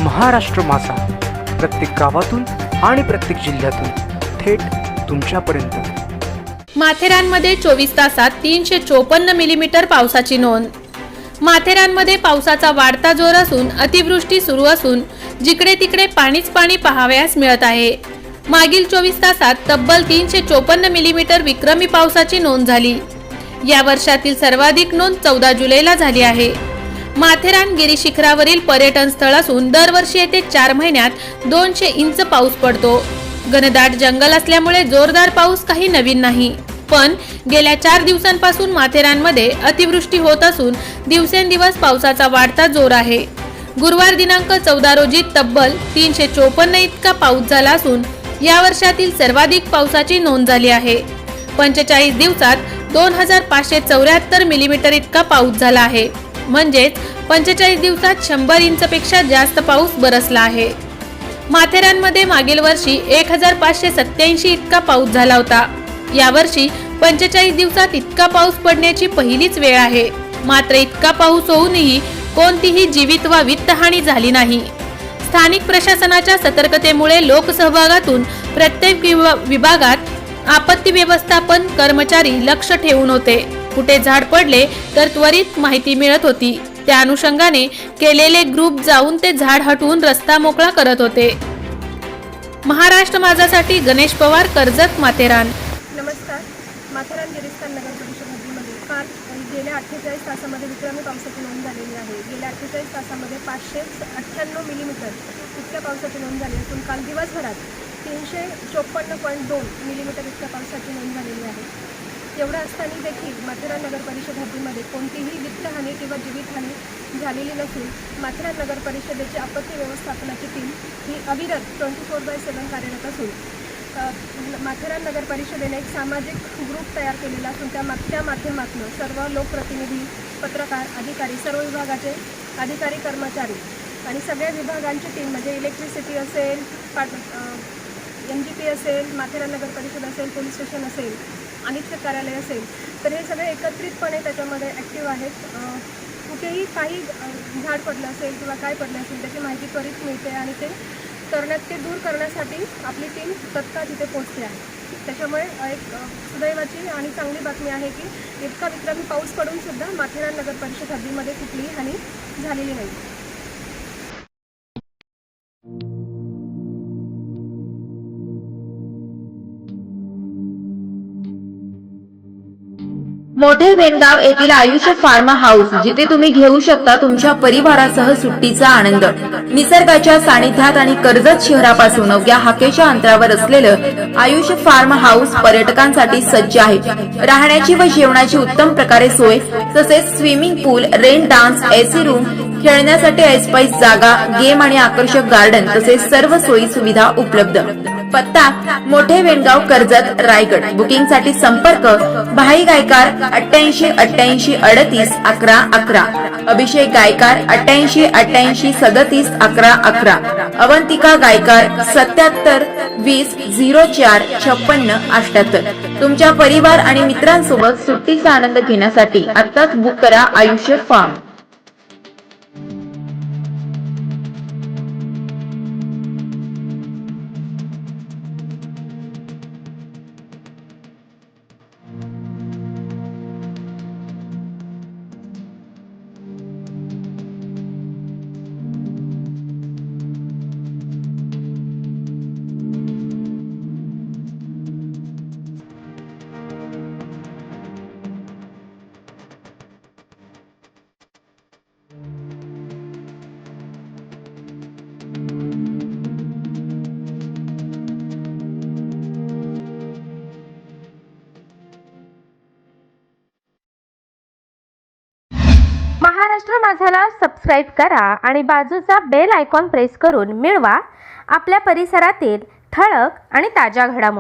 महाराष्ट्र माझा, प्रत्येक गावातून आणि प्रत्येक जिल्ह्यातून थेट तुमच्यापर्यंत। माथेरानमध्ये 24 तासात 354 मिलीमीटर पावसाची नोंद। माथेरानमध्ये पावसाचा वाढता जोर असून अतिवृष्टी सुरू असून जिकडे तिकडे पाणीच पाणी पाहावयास मिळत आहे। मागील 24 तासात तब्बल 354 मिलीमीटर विक्रमी पावसाची नोंद झाली। या वर्षातील सर्वाधिक नोंद 14 जुलैला झाली आहे। माथेरान गिरीशिखरावरील पर्यटन स्थळ असून दरवर्षी येथे 4 महिन्यात 200 इंच पाऊस पडतो। घनदाट जंगल असल्यामुळे जोरदार पाऊस काही नवीन नाही, पण गेल्या 4 दिवसांपासून माथेरानमध्ये अतिवृष्टी होत असून दिवसेंदिवस पावसाचा वाढता जोर आहे। गुरुवार दिनांक 14 रोजी तब्बल 354 इतका पाऊस झाला असून या वर्षातील सर्वाधिक पावसाची नोंद झाली आहे। 45 दिवसात 2574 मिलीमीटर इतका पाऊस झाला आहे, म्हणजेच 45 दिवसात 100 इंचपेक्षा जास्त पाऊस बरसला आहे। माथेरानमध्ये मागील वर्षी 1587 इतका पाऊस झाला होता। यावर्षी 45 दिवसात इतका पाऊस पडण्याची पहिलीच वेळ आहे। मात्र इतका पाऊस होऊनही कोणतीही जीवित वा वित्तहानी झाली नाही। स्थानिक प्रशासनाच्या सतर्कतेमुळे लोकसहभागातून प्रत्येक विभागात आपत्ती व्यवस्थापन कर्मचारी लक्ष ठेवून होते। कुठे झाड पडले तर त्वरित माहिती मिळत होती। त्या अनुषंगाने केलेले ग्रुप जाऊन ते झाड हटवून रस्ता मोकळा करत होते। महाराष्ट्र माझासाठी गणेश पवार, कर्जत, माथेरान। नमस्कार। माथेरान गिरीस्थान नगर परिषद हद्दीमध्ये काल गेल्या 48 तासामध्ये विक्रमी पावसाची नोंद झालेली आहे। गेल्या 48 तासामध्ये 598 मिलीमीटर इतक्या पावसाची नोंद झाली असून काल दिवसभरात 354.2 मिलीमीटर इतक्या पावसाची नोंद झालेली आहे। एवढं असताना देखील माथेरान नगर परिषद हद्दीमध्ये कोणतीही वित्तहानी किंवा जीवितहानी झालेली नसून माथेरान नगर परिषदेची आपत्ती व्यवस्थापनाची टीम ही अविरत 24/7 कार्यरत असून माथेरान नगर परिषदेने एक सामाजिक ग्रुप तयार केलेला असून त्या माध्यमातून सर्व लोकप्रतिनिधी, पत्रकार, अधिकारी, सर्व विभागाचे अधिकारी, कर्मचारी आणि सगळ्या विभागांची टीम म्हणजे इलेक्ट्रिसिटी असेल, MGP असेल, माथेरान नगर परिषद असेल, पोलीस स्टेशन असेल, आयुक्त कार्यालय असेल, तर हे सगळे एकत्रितपणे त्याच्यामध्ये ॲक्टिव्ह आहेत। कुठेही काही झाड पडलं असेल किंवा काय पडलं असेल त्याची माहिती त्वरित मिळते आणि ते दूर करण्यासाठी आपली टीम तत्काळ तिथे पोहोचते आहे। त्याच्यामुळे एक सुदैवाची आणि चांगली बातमी आहे की इतका विक्रमी पाऊस पडून सुद्धा माथेरान नगर परिषद हद्दीमध्ये कुठलीही हानी झालेली नाही। मोठे वेणगाव येथील आयुष फार्मा हाऊस, जिथे तुम्ही घेऊ शकता तुमच्या परिवारासह सुट्टीचा आनंद। निसर्गाच्या सानिध्यात आणि कर्जत शहरापासून अवघ्या हाकेच्या अंतरावर असलेलं आयुष फार्मा हाऊस पर्यटकांसाठी सज्ज आहे। राहण्याची व जेवणाची उत्तम प्रकारे सोय, तसेच स्विमिंग पूल, रेन डान्स, AC रूम, खेळण्यासाठी ऐसपैस जागा, गेम आणि आकर्षक गार्डन तसेच सर्व सोयी सुविधा उपलब्ध। पत्ता: मोठे वेणगाव, कर्जत, रायगड। बुकिंग साठी संपर्क: भाई गायकार 88 88 38 11 11, अभिषेक गायकार 88 88 37 11 11, अवंतिका गायकार 77 20 04 56 78। तुमच्या परिवार आणि मित्रांसोबत सुट्टीचा आनंद घेण्यासाठी आत्ताच बुक करा आयुष्य फार्म। महाराष्ट्र माझाला सबस्क्राईब करा आणि बाजूचा बेल आयकॉन प्रेस करून मिळवा आपल्या परिसरातील ठळक आणि ताज्या घडामोडी।